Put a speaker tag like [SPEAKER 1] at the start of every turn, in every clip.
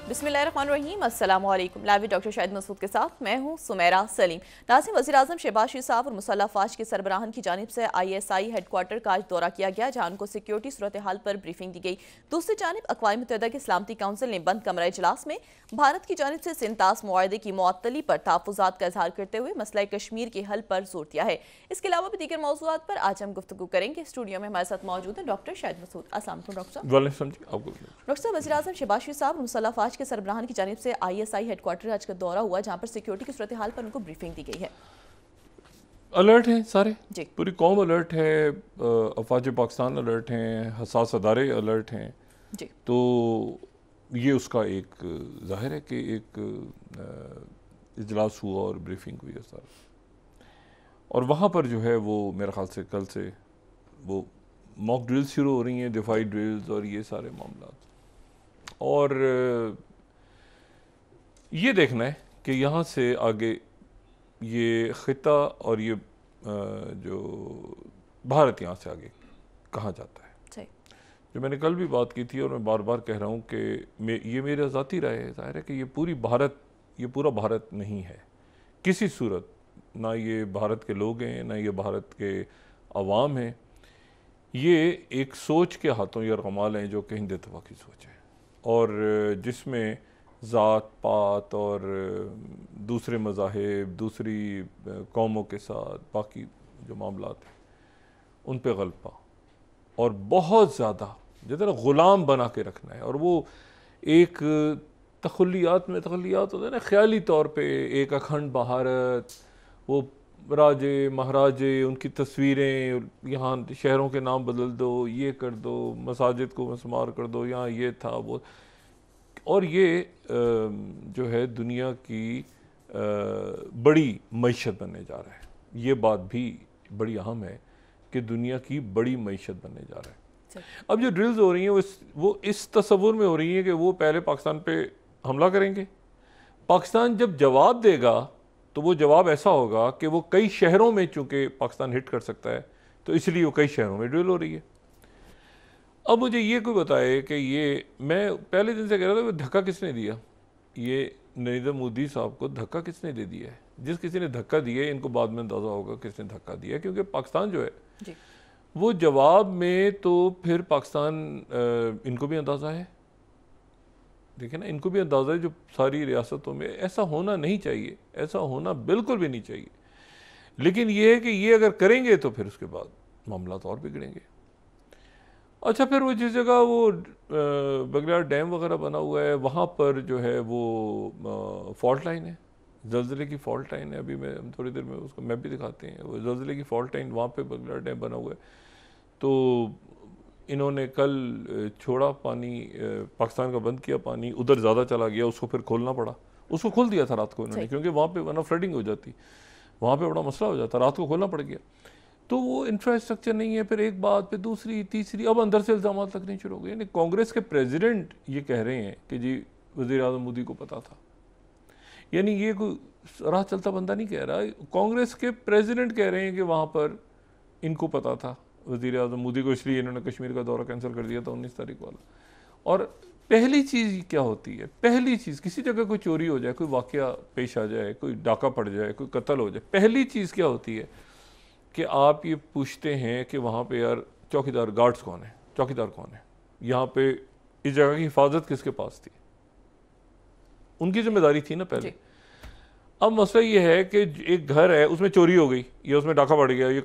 [SPEAKER 1] बिस्मिल्लाहिर्रहमानिर्रहीम, अस्सलामु अलैकुम। लाइव डॉक्टर शाहिद मसूद के साथ मैं हूँ सुमेरा सलीम। नाज़रीन, वज़ीर-ए-आज़म शहबाज शरीफ साहब और मुसल्लह फ़ौज के सरबराहान की जानिब से ISI हेडक्वार्टर का आज दौरा किया गया, जहाँ उनको सिक्योरिटी सूरत हाल पर ब्रीफिंग दी गई। दूसरी जानिब अक़वाम मुत्तहिदा के सलामती काउंसिल ने बंद कमरा इजलास में भारत की जानिब से सिंतास मुआहदे की मुअत्तली पर तहफ़्फ़ुज़ात का इज़हार करते हुए मसला कश्मीर के हल पर जोर दिया है। इसके अलावा भी दीगर मौज़ूआत पर आज हम गुफ्तगू करेंगे। स्टूडियो में हमारे साथ मौजूद हैं डॉक्टर शाहिद मसूद। अस्सलाम वालेकुम डॉक्टर साहब। डॉक्टर साहब, वज़ीर-ए-आज़म शहबाज शरीफ साहब और मुसल्लह फ़ौज के सरबराहान की जानिब से ISI हेडक्वार्टर आज का दौरा हुआ, जहाँ पर सिक्योरिटी की सूरत हाल पर उनको ब्रीफिंग दी गई है।
[SPEAKER 2] अलर्ट हैं सारे
[SPEAKER 1] जी,
[SPEAKER 2] पूरी कौम अलर्ट है, अफवाज पाकिस्तान अलर्ट हैं, हसास अदारे अलर्ट हैं।
[SPEAKER 1] जी,
[SPEAKER 2] तो ये उसका एक जाहिर है कि एक इजलास हुआ और ब्रीफिंग हुई है सारा। और वहाँ पर जो है वो मेरे ख्याल से कल से वो मॉक ड्रिल्स शुरू हो रही हैं, दिफाई ड्रिल्स और ये सारे मामला। और ये देखना है कि यहाँ से आगे ये ख़िता और ये जो भारत यहाँ से आगे कहाँ जाता है।
[SPEAKER 1] सही।
[SPEAKER 2] जो मैंने कल भी बात की थी और मैं बार बार कह रहा हूँ कि ये मेरा ज़ाती राय है, ज़ाहिर है कि ये पूरा भारत नहीं है किसी सूरत। ना ये भारत के लोग हैं, ना ये भारत के अवाम हैं। ये एक सोच के हाथों ये रमाल हैं जो कि हिंद इत्तेफाक की सोच है, और जिसमें ज़ात पात और दूसरे मज़ाहिब, दूसरी कौमों के साथ बाकी जो मामलात हैं उन पे गलबा और बहुत ज़्यादा जितना ग़ुलाम बना के रखना है। और वो एक तख़ल्लियात होता है ना, ख़याली तौर पे एक अखंड भारत, वो राजे महाराजे उनकी तस्वीरें, यहाँ शहरों के नाम बदल दो, ये कर दो, मसाजिद को मसमार कर दो, यहाँ ये था वो। और ये जो है दुनिया की बड़ी मईशत बनने जा रहा है। ये बात भी बड़ी अहम है कि दुनिया की बड़ी मईशत बनने जा रहा है। अब जो ड्रिल्स हो रही हैं वो इस तस्वुर में हो रही हैं कि वो पहले पाकिस्तान पे हमला करेंगे। पाकिस्तान जब जवाब देगा तो वो जवाब ऐसा होगा कि वो कई शहरों में, चूँकि पाकिस्तान हिट कर सकता है तो इसलिए वो कई शहरों में ड्रिल हो रही है। अब मुझे ये कोई बताए कि ये, मैं पहले दिन से कह रहा था, धक्का किसने दिया? ये नरेंद्र मोदी साहब को धक्का किसने दे दिया है? जिस किसी ने धक्का दिया है, इनको बाद में अंदाज़ा होगा किसने धक्का दिया है, क्योंकि पाकिस्तान जो है
[SPEAKER 1] जी,
[SPEAKER 2] वो जवाब में तो फिर पाकिस्तान, इनको भी अंदाज़ा है, देखिए ना, इनको भी अंदाज़ा है जो सारी रियासतों में ऐसा होना नहीं चाहिए, ऐसा होना बिल्कुल भी नहीं चाहिए। लेकिन ये है कि ये अगर करेंगे तो फिर उसके बाद मामला तो और बिगड़ेंगे। अच्छा, फिर वो जिस जगह वो बगलियार डैम वगैरह बना हुआ है वहाँ पर जो है वो फॉल्ट लाइन है, ज़लज़ले की फॉल्ट लाइन है। अभी मैं थोड़ी देर में उसको मैप भी दिखाते हैं, वो ज़लज़ले की फॉल्ट लाइन, वहाँ पे बगलियार डैम बना हुआ है। तो इन्होंने कल छोड़ा पानी, पाकिस्तान का बंद किया पानी, उधर ज़्यादा चला गया, उसको फिर खोलना पड़ा। उसको खोल दिया था रात को इन्होंने, क्योंकि वहाँ पे वरना फ्लडिंग हो जाती, वहाँ पे बड़ा मसला हो जाता, रात को खोलना पड़ गया। तो वो इंफ्रास्ट्रक्चर नहीं है, फिर एक बात पे दूसरी तीसरी, अब अंदर से इल्ज़ाम लगने शुरू हो गए। यानी कांग्रेस के प्रेसिडेंट ये कह रहे हैं कि जी वज़ीर-ए-आज़म मोदी को पता था। यानी ये कोई राह चलता बंदा नहीं कह रहा, कांग्रेस के प्रेसिडेंट कह रहे हैं कि वहाँ पर इनको पता था वज़ीर-ए-आज़म मोदी को, इसलिए इन्होंने कश्मीर का दौरा कैंसिल कर दिया था 19 तारीख वाला। और पहली चीज़ क्या होती है, पहली चीज़ किसी जगह कोई चोरी हो जाए, कोई वाक़या पेश आ जाए, कोई डाका पड़ जाए, कोई कत्ल हो जाए, पहली चीज़ क्या होती है कि आप ये पूछते हैं कि वहाँ पे यार चौकीदार, गार्ड्स कौन है, चौकीदार कौन है, यहाँ पे इस जगह की हिफाजत किसके पास थी? उनकी जिम्मेदारी थी ना पहले। अब मसला ये है कि एक घर है, उसमें चोरी हो गई या उसमें डाका पड़ गया, ये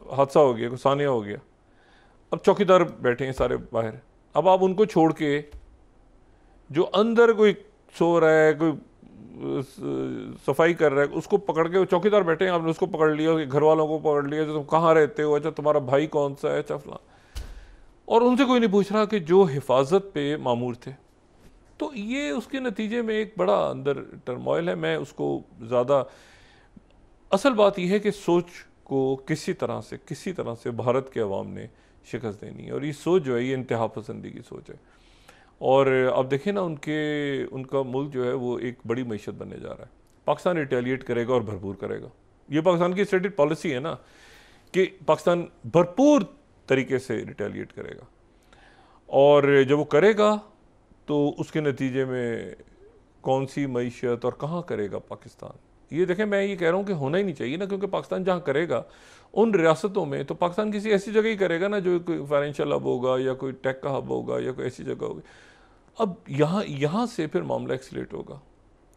[SPEAKER 2] हादसा हो गया, कुछ सानिया हो गया। अब चौकीदार बैठे हैं सारे बाहर। अब आप उनको छोड़ के जो अंदर कोई सो रहा है, कोई सफाई कर रहा है, उसको पकड़ के, चौकीदार बैठे हैं, आपने उसको पकड़ लिया, घर वालों को पकड़ लिया, जो तुम कहाँ रहते हो, अच्छा तुम्हारा भाई कौन सा है, अच्छा फलां, और उनसे कोई नहीं पूछ रहा कि जो हिफाजत पे मामूर थे। तो ये उसके नतीजे में एक बड़ा अंदर टर्मोइल है। मैं उसको ज़्यादा, असल बात यह है कि सोच को किसी तरह से भारत के अवाम ने शिकस्त देनी है, और ये सोच जो है ये इंतहा पसंदी की सोच है। और अब देखें ना, उनका मुल्क जो है वो एक बड़ी मईशत बनने जा रहा है। पाकिस्तान रिटेलिएट करेगा और भरपूर करेगा। ये पाकिस्तान की स्टेटेड पॉलिसी है ना कि पाकिस्तान भरपूर तरीके से रिटेलिएट करेगा, और जब वो करेगा तो उसके नतीजे में कौन सी मईशत और कहाँ करेगा पाकिस्तान। ये देखें, मैं ये कह रहा हूँ कि होना ही नहीं चाहिए ना, क्योंकि पाकिस्तान जहाँ करेगा उन रियासतों में, तो पाकिस्तान किसी ऐसी जगह ही करेगा ना जो कोई फाइनेंशियल हब होगा या कोई टेक का हब होगा या कोई ऐसी जगह होगी। अब यहाँ से फिर मामला एक्सलेट होगा।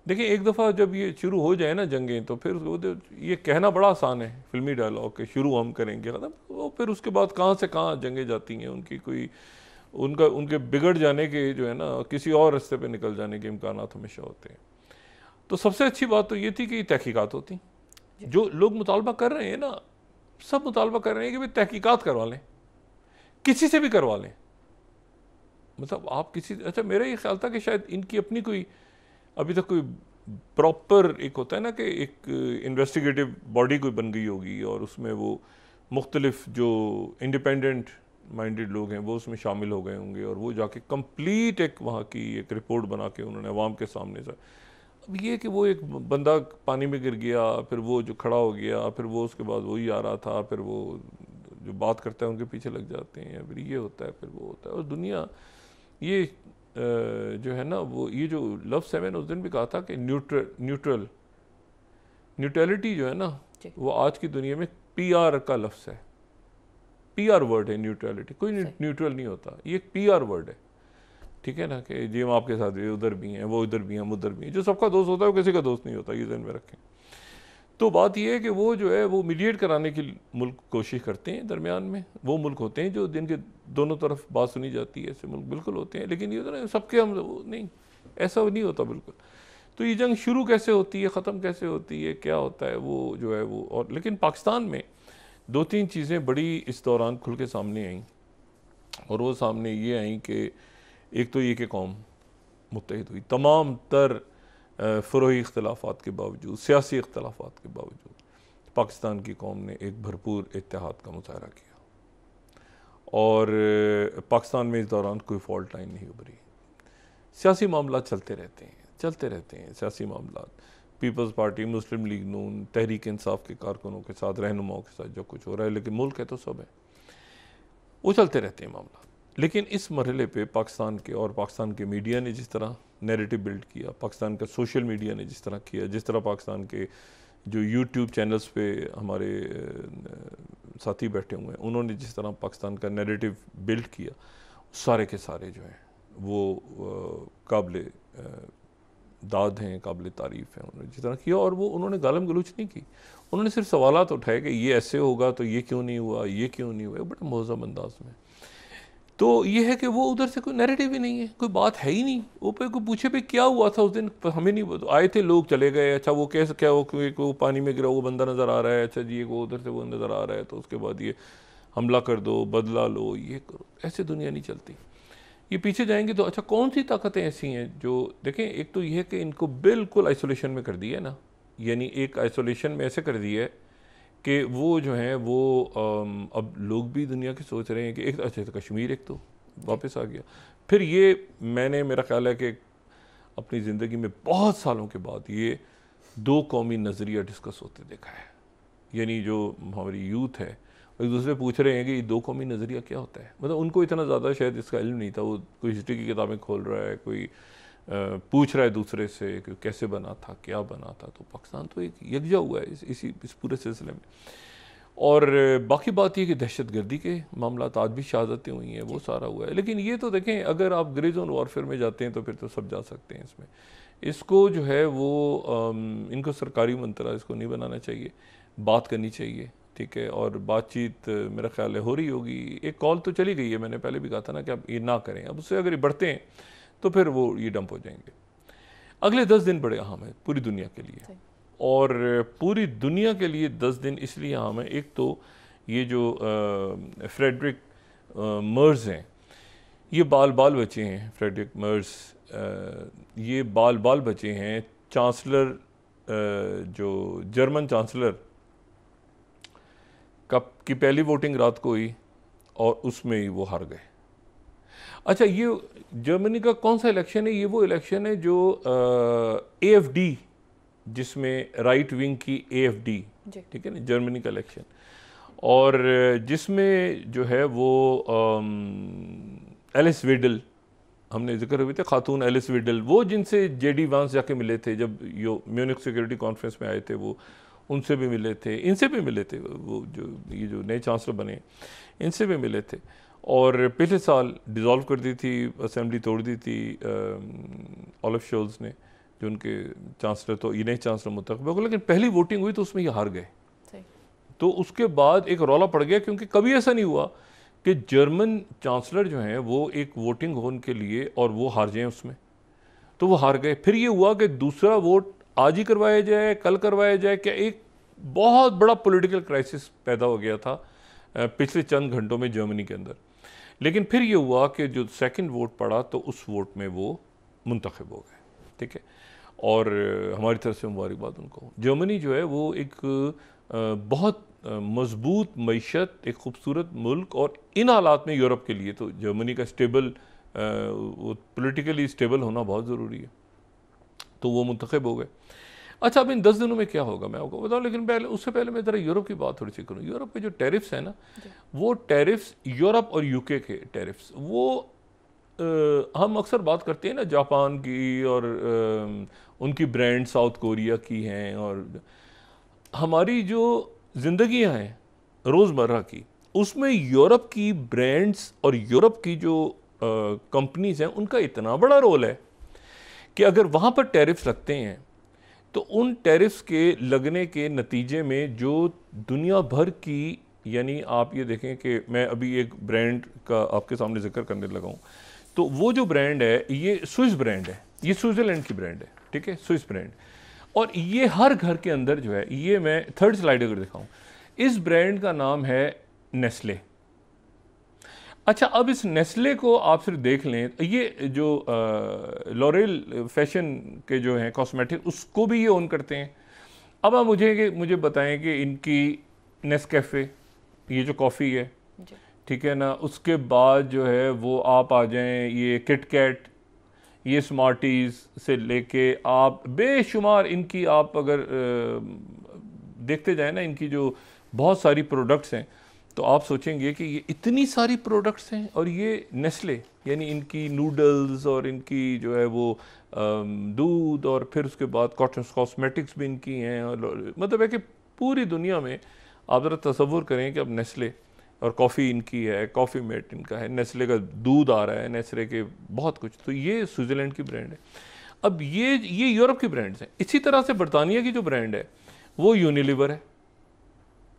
[SPEAKER 2] देखिए, एक दफ़ा जब ये शुरू हो जाए ना जंगें, तो फिर ये कहना बड़ा आसान है फिल्मी डायलॉग के शुरू हम करेंगे ख़त्म, वो फिर उसके बाद कहाँ से कहाँ जंगें जाती हैं, उनकी कोई उनके बिगड़ जाने के जो है ना किसी और रास्ते पे निकल जाने के इम्कानात हमेशा होते हैं। तो सबसे अच्छी बात तो ये थी कि तहकीकात होती, जो लोग मुतालबा कर रहे हैं ना, सब मुतालबा कर रहे हैं कि भाई तहकीकात करवा लें, किसी से भी करवा लें। मतलब आप किसी, अच्छा मेरा ये ख्याल था कि शायद इनकी अपनी कोई अभी तक कोई प्रॉपर एक होता है ना कि एक इन्वेस्टिगेटिव बॉडी कोई बन गई होगी और उसमें वो मुख्तलिफ जो इंडिपेंडेंट माइंडेड लोग हैं वो उसमें शामिल हो गए होंगे और वो जाके कंप्लीट एक वहाँ की एक रिपोर्ट बना के उन्होंने अवाम के सामने से। अब ये कि वो एक बंदा पानी में गिर गया, फिर वो जो खड़ा हो गया, फिर वो उसके बाद वही आ रहा था, फिर वो जो बात करता है उनके पीछे लग जाते हैं, फिर ये होता है, फिर वो होता है। और दुनिया ये जो है ना, वो ये जो लफ्ज़ है, मैंने उस दिन भी कहा था कि न्यूट्रलिटी जो है ना, वो आज की दुनिया में PR का लफ्ज़ है, PR वर्ड है न्यूट्रलिटी। कोई न्यूट्रल नहीं होता, ये एक PR वर्ड है, ठीक है ना, कि जी हम आपके साथ ये उधर भी हैं, वो इधर भी हैं, हम उधर भी हैं। जो सबका दोस्त होता है वो किसी का दोस्त नहीं होता, ये ध्यान में रखें। तो बात ये है कि वो जो है वो मीडिएट कराने की मुल्क कोशिश करते हैं, दरमियान में वो मुल्क होते हैं जो जिनके दोनों तरफ बात सुनी जाती है, ऐसे मुल्क बिल्कुल होते हैं। लेकिन ये तो ना सबके हम नहीं, ऐसा नहीं होता बिल्कुल। तो ये जंग शुरू कैसे होती है, ख़त्म कैसे होती है, क्या होता है, वो जो है वो। और लेकिन पाकिस्तान में 2-3 चीज़ें बड़ी इस दौरान खुल के सामने आईं, और वो सामने ये आई कि एक तो ये कि कौम मुत्तहिद हुई, तमाम तर फ़रोई इख्तलाफात के बावजूद, सियासी इख्तलाफात के बावजूद पाकिस्तान की कौम ने एक भरपूर इत्तेहाद का मुज़ाहरा किया, और पाकिस्तान में इस दौरान कोई फॉल्ट लाइन नहीं उभरी। सियासी मामला चलते रहते हैं सियासी मामला। पीपल्स पार्टी, मुस्लिम लीग नून, तहरीक इंसाफ के कारकुनों के साथ, रहनुमाओं के साथ जो कुछ हो रहा है, लेकिन मुल्क है तो सब है, वो चलते रहते हैं मामला। लेकिन इस मरहले पे पाकिस्तान के और पाकिस्तान के मीडिया ने जिस तरह नैरेटिव बिल्ड किया, पाकिस्तान का सोशल मीडिया ने जिस तरह किया, जिस तरह पाकिस्तान के जो यूट्यूब चैनल्स पे हमारे साथी बैठे हुए हैं उन्होंने जिस तरह पाकिस्तान का नैरेटिव बिल्ड किया, सारे के सारे जो हैं वो काबिल दाद हैं, काबिल तारीफ़ हैं। उन्होंने जिस तरह किया, और वो उन्होंने गालम गलूच नहीं की, उन्होंने सिर्फ सवालात उठाए कि ये ऐसे होगा तो ये क्यों नहीं हुआ, ये क्यों नहीं हुआ, बड़ा मौज़म अंदाज में। तो ये है कि वो उधर से कोई नैरेटिव ही नहीं है, कोई बात है ही नहीं। वो पे कोई पूछे पे क्या हुआ था उस दिन, हमें नहीं आए थे लोग, चले गए, अच्छा वो कैसे क्या हो, वो पानी में गिरा वो बंदा नज़र आ रहा है, अच्छा जी वो उधर से वो नज़र आ रहा है, तो उसके बाद ये हमला कर दो, बदला लो, ये करो। ऐसे दुनिया नहीं चलती। ये पीछे जाएंगे तो अच्छा कौन सी ताकतें ऐसी हैं जो, देखें, एक तो ये है कि इनको बिल्कुल आइसोलेशन में कर दिया है ना, यानी एक आइसोलेशन में ऐसे कर दिया है कि वो जो हैं वो अब लोग भी दुनिया के सोच रहे हैं कि एक अच्छा तो कश्मीर एक तो वापस आ गया। फिर ये मैंने, मेरा ख्याल है कि अपनी ज़िंदगी में बहुत सालों के बाद ये 2 कौमी नज़रिया डिस्कस होते देखा है, यानी जो हमारी यूथ है एक दूसरे पूछ रहे हैं कि 2 कौमी नज़रिया क्या होता है। मतलब उनको इतना ज़्यादा शायद इसका इल्म नहीं था, वो कोई हिस्ट्री की किताबें खोल रहा है, कोई पूछ रहा है दूसरे से कि कैसे बना था, क्या बना था। तो पाकिस्तान तो एक यकजा हुआ है इस पूरे सिलसिले में। और बाकी बात ये कि दहशतगर्दी के मामला आज भी शहादतें हुई हैं, वो सारा हुआ है। लेकिन ये तो देखें, अगर आप ग्रे जोन वॉरफेयर में जाते हैं तो फिर तो सब जा सकते हैं इसमें। इसको जो है वो इनको सरकारी मंत्रा इसको नहीं बनाना चाहिए, बात करनी चाहिए, ठीक है। और बातचीत मेरा ख्याल है हो रही होगी, एक कॉल तो चली गई है, मैंने पहले भी कहा था ना कि आप ये ना करें। अब उससे अगर ये बढ़ते हैं तो फिर वो ये डंप हो जाएंगे। अगले 10 दिन बड़े अहम है पूरी दुनिया के लिए, और पूरी दुनिया के लिए 10 दिन इसलिए अहम है। एक तो ये जो फ्रेडरिक मर्ज हैं, ये बाल बचे हैं। फ्रेडरिक मर्ज ये बाल बचे हैं चांसलर, जो जर्मन चांसलर की पहली वोटिंग रात को हुई और उसमें ही वो हार गए। अच्छा, ये जर्मनी का कौन सा इलेक्शन है? ये वो इलेक्शन है जो AFD, जिसमें राइट विंग की AFD, ठीक है ना, जर्मनी का इलेक्शन, और जिसमें जो है वो एलिस वेडल हमने जिक्र हुए थे खातून एलिस विडल, वो जिनसे जेडी वांस जाके मिले थे जब यो म्यूनिक सिक्योरिटी कॉन्फ्रेंस में आए थे, वो उनसे भी मिले थे, इनसे भी मिले थे, वो जो ये जो नए चांसलर बने इनसे भी मिले थे। और पिछले साल डिज़ोल्व कर दी थी असेंबली, तोड़ दी थी ओलिव शोल्स ने, जो उनके चांसलर, तो ये नए चांसलर मुंतखब हो गए, लेकिन पहली वोटिंग हुई तो उसमें ये हार गए। तो उसके बाद एक रौला पड़ गया, क्योंकि कभी ऐसा नहीं हुआ कि जर्मन चांसलर जो हैं वो एक वोटिंग हो उनके लिए और वो हार जाएं उसमें, तो वो हार गए। फिर ये हुआ कि दूसरा वोट आज ही करवाया जाए, कल करवाया जाए, क्या एक बहुत बड़ा पॉलिटिकल क्राइसिस पैदा हो गया था पिछले चंद घंटों में जर्मनी के अंदर। लेकिन फिर ये हुआ कि जो सेकंड वोट पड़ा तो उस वोट में वो मुंतखब हो गए, ठीक है, और हमारी तरफ से मुबारकबाद उनको। जर्मनी जो है वो एक बहुत मजबूत मईशत, एक खूबसूरत मुल्क, और इन हालात में यूरोप के लिए तो जर्मनी का स्टेबल, वो पॉलिटिकली स्टेबल होना बहुत ज़रूरी है, तो वो मुंतखब हो गए। अच्छा, अब इन 10 दिनों में क्या होगा मैं आपको बताऊं, लेकिन पहले उससे पहले मैं ज़रा यूरोप की बात थोड़ी सी करूँ। यूरोप के जो टैरिफ्स हैं ना, वो टैरिफ्स यूरोप और यूके के टैरिफ्स, वो हम अक्सर बात करते हैं ना जापान की, और उनकी ब्रांड साउथ कोरिया की हैं, और हमारी जो ज़िंदगियाँ हैं रोज़मर्रा की, उसमें यूरोप की ब्रांड्स और यूरोप की जो कंपनीज़ हैं उनका इतना बड़ा रोल है कि अगर वहाँ पर टैरिफ्स लगते हैं तो उन टैरिफ्स के लगने के नतीजे में जो दुनिया भर की, यानी आप ये देखें कि मैं अभी एक ब्रांड का आपके सामने जिक्र करने लगा हूँ, तो वो जो ब्रांड है ये स्विस ब्रांड है, ये स्विट्ज़रलैंड की ब्रांड है, ठीक है, स्विस ब्रांड, और ये हर घर के अंदर जो है, ये मैं थर्ड स्लाइड अगर दिखाऊँ, इस ब्रांड का नाम है नेस्ले। अच्छा, अब इस नेस्ले को आप सिर्फ देख लें, ये जो लॉरेल फैशन के जो हैं कॉस्मेटिक, उसको भी ये ओन करते हैं। अब आप मुझे बताएं कि इनकी नेस्कैफ़े, ये जो कॉफ़ी है, ठीक है ना, उसके बाद जो है वो आप आ जाएं ये किटकैट, ये स्मार्टीज़ से लेके आप बेशुमार इनकी, आप अगर देखते जाएं ना इनकी जो बहुत सारी प्रोडक्ट्स हैं, तो आप सोचेंगे कि ये इतनी सारी प्रोडक्ट्स हैं, और ये नेस्ले, यानी इनकी नूडल्स और इनकी जो है वो दूध, और फिर उसके बाद कॉटन कॉस्मेटिक्स भी इनकी हैं, और मतलब है कि पूरी दुनिया में आप ज़रा तसव्वुर करें कि अब नेस्ले, और कॉफ़ी इनकी है, कॉफ़ी मेट इनका है, नेस्ले का दूध आ रहा है, नेस्ले के बहुत कुछ, तो ये स्विट्ज़रलैंड की ब्रांड है। अब ये यूरोप की ब्रांड्स हैं। इसी तरह से बरतानिया की जो ब्रांड है वो यूनिलीवर है।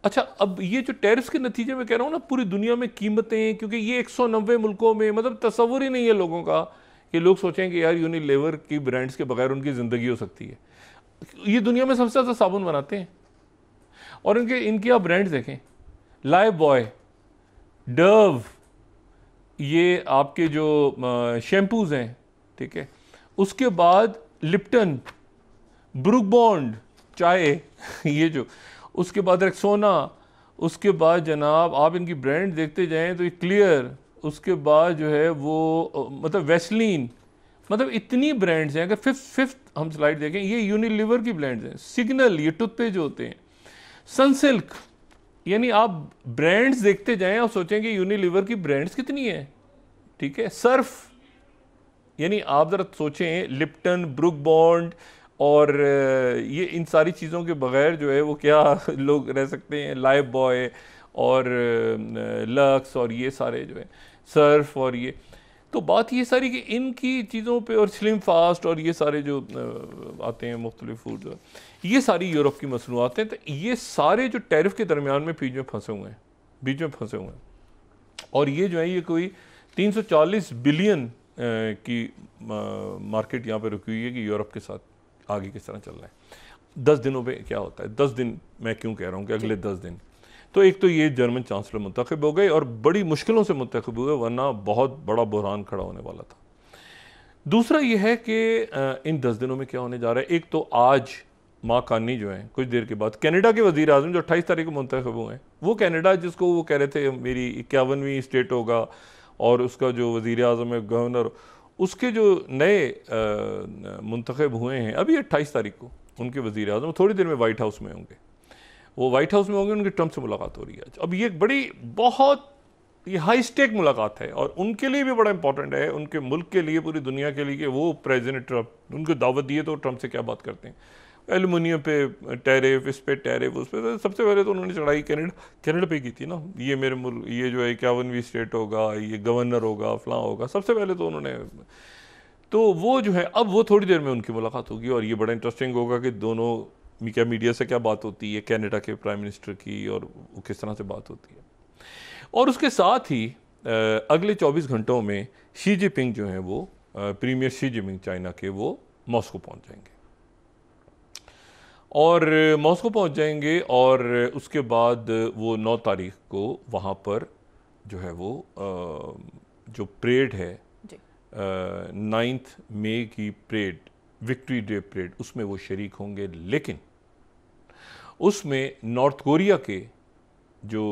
[SPEAKER 2] अच्छा, अब ये जो टैरिफ्स के नतीजे में कह रहा हूँ ना, पूरी दुनिया में कीमतें, क्योंकि ये 190 मुल्कों में, मतलब तसव्वुर ही नहीं है लोगों का कि लोग सोचें कि यार यूनिलीवर की ब्रांड्स के बगैर उनकी ज़िंदगी हो सकती है। ये दुनिया में सबसे ज़्यादा साबुन बनाते हैं, और इनकी आप ब्रांड्स देखें, लाइफ बॉय, डव, ये आपके जो शैम्पूज़ हैं, ठीक है, उसके बाद लिप्टन, ब्रुक बॉन्ड चाय ये जो, उसके बाद रेक्सोना, उसके बाद जनाब आप इनकी ब्रांड देखते जाएं तो ये क्लियर, उसके बाद जो है वो मतलब वैसलीन, मतलब इतनी ब्रांड्स हैं। अगर फिफ्थ हम स्लाइड देखें, ये यूनिलीवर की ब्रांड्स हैं। सिग्नल, ये टूथपेस्ट जो होते हैं, सनसिल्क, यानी आप ब्रांड्स देखते जाएं और सोचेंगे यूनिलीवर की ब्रांड्स कितनी है, ठीक है। सर्फ, यानी आप ज़रा सोचें, लिप्टन, ब्रुक बॉन्ड, और ये इन सारी चीज़ों के बगैर जो है वो क्या लोग रह सकते हैं। लाइफ बॉय और लक्स और ये सारे जो है, सर्फ, और ये तो बात ये सारी कि इनकी चीज़ों पे, और स्लिम फास्ट और ये सारे जो आते हैं मुख्तलिफ फूड, ये सारी यूरोप की मसनूआत हैं। तो ये सारे जो टैरिफ के दरमियान में बीच में फंसे हुए हैं, और ये जो है ये कोई 340 बिलियन की मार्केट यहाँ पे रुकी हुई है कि यूरोप के साथ आगे किस तरह चल रहा है। 10 दिनों में क्या होता है, 10 दिन मैं क्यों कह रहा हूँ कि अगले 10 दिन, तो एक तो ये जर्मन चांसलर मुंतखब हो गए, और बड़ी मुश्किलों से मुंतखब हुए, वरना बहुत बड़ा बुहरान खड़ा होने वाला था। दूसरा ये है कि इन 10 दिनों में क्या होने जा रहा है। एक तो आज माँ कानी जो है, कुछ देर के बाद कनाडा के वज़ीर आज़म जो 28 तारीख को मुंतखब हुए हैं, वो कनाडा जिसको वो कह रहे थे मेरी 51वीं स्टेट होगा, और उसका जो वज़ीर आज़म है, गवर्नर, उसके जो नए मुंतखब हुए हैं अभी 28 तारीख को, उनके वज़ीर आज़म थोड़ी देर में वाइट हाउस में होंगे, उनकी ट्रंप से मुलाकात हो रही है। अब ये बड़ी बहुत ये हाई स्टेक मुलाकात है और उनके लिए भी बड़ा इंपॉर्टेंट है, उनके मुल्क के लिए, पूरी दुनिया के लिए, कि वो प्रेसिडेंट ट्रंप, उनको दावत दिए तो ट्रंप से क्या बात करते हैं। एल्युमिनियम पे टैरिफ, इस पे टैरिफ, उस पे, सबसे पहले तो उन्होंने चढ़ाई कनाडा पे की थी ना। ये मेरे मुल्क, ये जो है 51वीं स्टेट होगा, ये गवर्नर होगा, फलां होगा, सबसे पहले तो उन्होंने, तो वो जो है अब वो थोड़ी देर में उनकी मुलाकात होगी और ये बड़ा इंटरेस्टिंग होगा कि दोनों क्या मीडिया से क्या बात होती है, कनाडा के प्राइम मिनिस्टर की, और वो किस तरह से बात होती है। और उसके साथ ही अगले 24 घंटों में शी जिनपिंग जो हैं वो प्रीमियर शी जिनपिंग चाइना के, वो मॉस्को पहुंच जाएंगे और मॉस्को पहुंच जाएंगे और उसके बाद वो 9 तारीख को वहाँ पर जो है वो जो परेड है, 9 मई की परेड, विक्ट्री डे परेड, उसमें वो शरीक होंगे। लेकिन उसमें नॉर्थ कोरिया के जो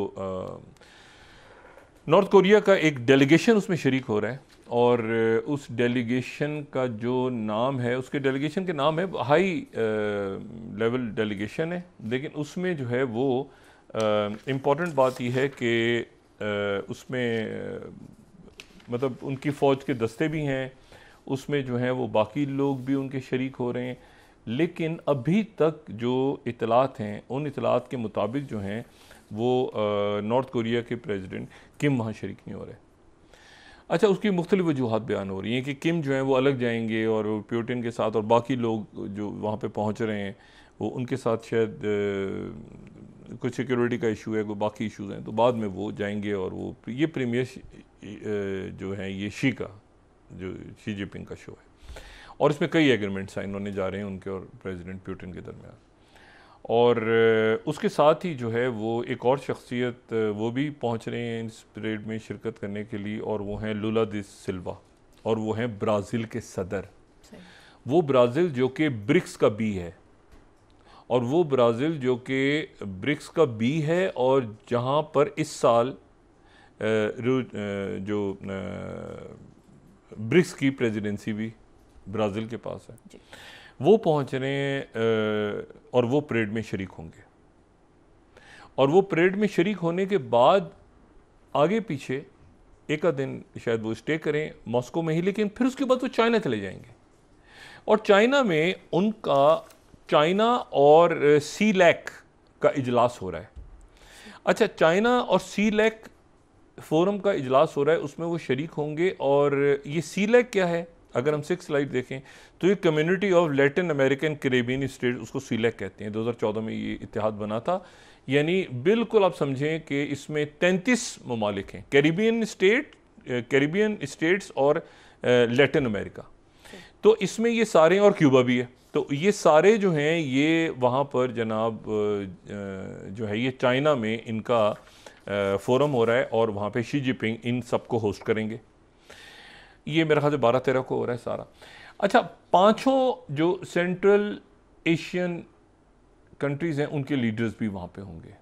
[SPEAKER 2] नॉर्थ कोरिया का एक डेलीगेशन उसमें शरीक हो रहा है और उस डेलीगेशन का जो नाम है, उसके डेलीगेशन के नाम है, हाई लेवल डेलीगेशन है, लेकिन उसमें जो है वो इम्पॉर्टेंट बात यह है कि उसमें मतलब उनकी फ़ौज के दस्ते भी हैं, उसमें जो है वो बाकी लोग भी उनके शरीक हो रहे हैं। लेकिन अभी तक जो इतलात हैं, उन इतलात के मुताबिक जो हैं वो नॉर्थ कोरिया के प्रेसिडेंट किम वहाँ शरीक नहीं हो रहे। अच्छा, उसकी मुख्तलिफ वजूहात बयान हो रही हैं कि किम जो है वो अलग जाएंगे और पुतिन के साथ, और बाकी लोग जो वहाँ पे पहुँच रहे हैं वो उनके साथ शायद कुछ सिक्योरिटी का इशू है, कोई बाकी इशूज़ हैं, तो बाद में वो जाएंगे। और वो ये प्रीमियर जो है ये शी का, जो शी जिनपिंग का शो है और इसमें कई एग्रीमेंट साइन होने जा रहे हैं उनके और प्रेसिडेंट पुतिन के दरमियान। और उसके साथ ही जो है वो एक और शख्सियत वो भी पहुंच रहे हैं इस परेड में शिरकत करने के लिए, और वो हैं लुला दा सिल्वा, और वो हैं ब्राज़ील के सदर। वो ब्राज़ील जो कि ब्रिक्स का बी है, और वो ब्राज़ील जो कि ब्रिक्स का बी है, और जहां पर इस साल जो ब्रिक्स की प्रेसिडेंसी भी ब्राज़ील के पास है, वो पहुंच रहे हैं और वो परेड में शरीक होंगे। और वो परेड में शरीक होने के बाद आगे पीछे एक आध दिन शायद वो स्टे करें मॉस्को में ही, लेकिन फिर उसके बाद वो चाइना चले जाएंगे। और चाइना में उनका चाइना और सीलैक का इजलास हो रहा है। अच्छा, चाइना और सीलैक फोरम का इजलास हो रहा है, उसमें वो शरीक होंगे। और ये सीलैक क्या है, अगर हम 6 स्लाइड देखें तो ये community of Latin American Caribbean state, उसको सीलैक कहते हैं। 2014 में ये इत्तेहाद बना था। यानी बिल्कुल आप समझें कि इसमें 33 ममालिक हैं, कैरिबियन स्टेट्स और लैटिन अमेरिका। तो इसमें ये सारे, और क्यूबा भी है, तो ये सारे जो हैं ये वहाँ पर जनाब जो है ये चाइना में इनका फोरम हो रहा है और वहाँ पे शी जिनपिंग इन सबको होस्ट करेंगे। ये मेरे ख्याल से 12-13 को हो रहा है सारा। अच्छा, 5 जो सेंट्रल एशियन कंट्रीज़ हैं उनके लीडर्स भी वहाँ पे होंगे।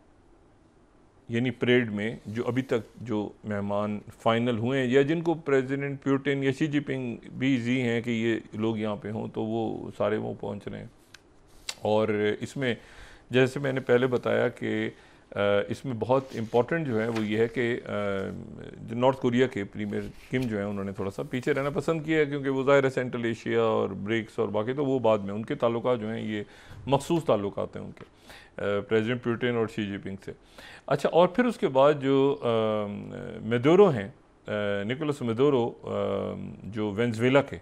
[SPEAKER 2] यानी परेड में जो अभी तक जो मेहमान फाइनल हुए हैं, या जिनको प्रेसिडेंट पुतिन या शी जिनपिंग भी जी हैं कि ये लोग यहाँ पे हों, तो वो सारे वो पहुँच रहे हैं। और इसमें जैसे मैंने पहले बताया कि इसमें बहुत इम्पॉर्टेंट जो है वो ये है कि जो नॉर्थ कोरिया के प्रीमियर किम जो है उन्होंने थोड़ा सा पीछे रहना पसंद किया है, क्योंकि वो ज़ाहिर है सेंट्रल एशिया और ब्रिक्स और बाकी तो वो बाद में, उनके ताल्लुकात जो हैं ये मखसूस ताल्लुकात हैं उनके प्रेसिडेंट पुतिन और शी जिनपिंग से। अच्छा, और फिर उसके बाद जो मेदोरो हैं, निकोलस मेदोरो, जो वेनेजुएला के,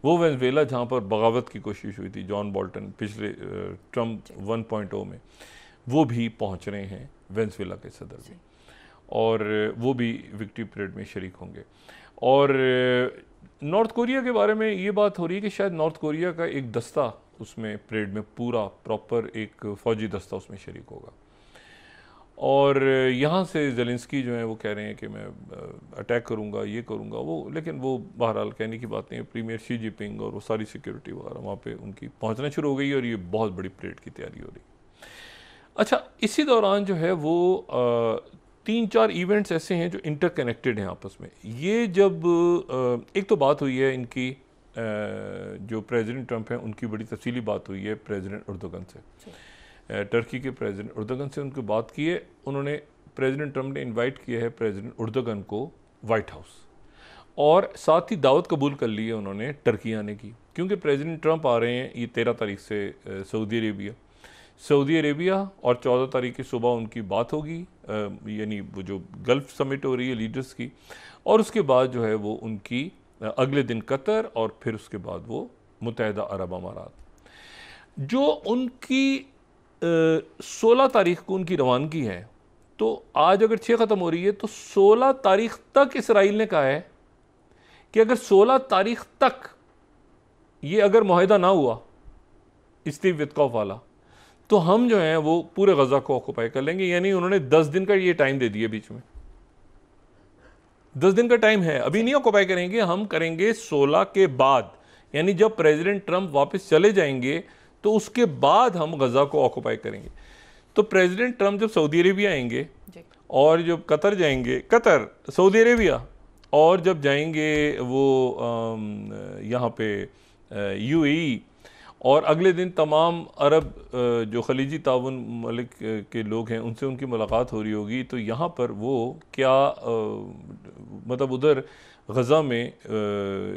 [SPEAKER 2] वो वेनेजुएला जहाँ पर बगावत की कोशिश हुई थी जॉन बोल्टन पिछले ट्रम्प 1.0 में, वो भी पहुंच रहे हैं, वेनेजुएला के सदर भी, और वो भी विक्ट्री परेड में शरीक होंगे। और नॉर्थ कोरिया के बारे में ये बात हो रही है कि शायद नॉर्थ कोरिया का एक दस्ता उसमें परेड में पूरा प्रॉपर एक फ़ौजी दस्ता उसमें शरीक होगा। और यहाँ से ज़ेलेंस्की जो है वो कह रहे हैं कि मैं अटैक करूँगा, ये करूँगा, वो, लेकिन वो बहरहाल कहने की बात नहीं है। प्रीमियर शी जिनपिंग और वो सारी सिक्योरिटी वगैरह वहाँ पे उनकी पहुँचना शुरू हो गई और ये बहुत बड़ी परेड की तैयारी हो रही है। अच्छा, इसी दौरान जो है वो 3-4 इवेंट्स ऐसे हैं जो इंटरकनेक्टेड हैं आपस में। ये जब एक तो बात हुई है इनकी, जो प्रेसिडेंट ट्रंप हैं उनकी बड़ी तफसीली बात हुई है प्रेसिडेंट एर्दोगन से, टर्की के प्रेसिडेंट एर्दोगन से उनकी बात की है। उन्होंने प्रेसिडेंट ट्रंप ने इनवाइट किया है प्रेसिडेंट उर्दोगन को वाइट हाउस, और साथ ही दावत कबूल कर ली है उन्होंने टर्की आने की, क्योंकि प्रेसिडेंट ट्रंप आ रहे हैं ये 13 तारीख से सऊदी अरेबिया और 14 तारीख की सुबह उनकी बात होगी, यानी वो जो गल्फ समिट हो रही है लीडर्स की, और उसके बाद जो है वो उनकी अगले दिन कतर, और फिर उसके बाद वो मुत्तहिदा अरब अमारात। जो उनकी 16 तारीख को उनकी रवानगी है, तो आज अगर 6 ख़त्म हो रही है तो 16 तारीख तक इसराइल ने कहा है कि अगर 16 तारीख तक ये अगर मुआहिदा ना हुआ स्टीव वित्कॉफ वाला, तो हम जो हैं वो पूरे गजा को ऑक्यूपाई कर लेंगे। यानी उन्होंने 10 दिन का ये टाइम दे दिया, बीच में 10 दिन का टाइम है, अभी नहीं ऑक्यूपाई करेंगे, हम करेंगे 16 के बाद, यानी जब प्रेसिडेंट ट्रंप वापस चले जाएंगे तो उसके बाद हम गजा को ऑक्यूपाई करेंगे। तो प्रेसिडेंट ट्रंप जब सऊदी अरेबिया आएंगे और जब कतर जाएंगे, कतर सऊदी अरेबिया, और जब जाएंगे वो यहाँ पे यूएई, और अगले दिन तमाम अरब जो खलीजी ताउन मलिक के लोग हैं उनसे उनकी मुलाकात हो रही होगी, तो यहाँ पर वो क्या मतलब उधर गज़ा में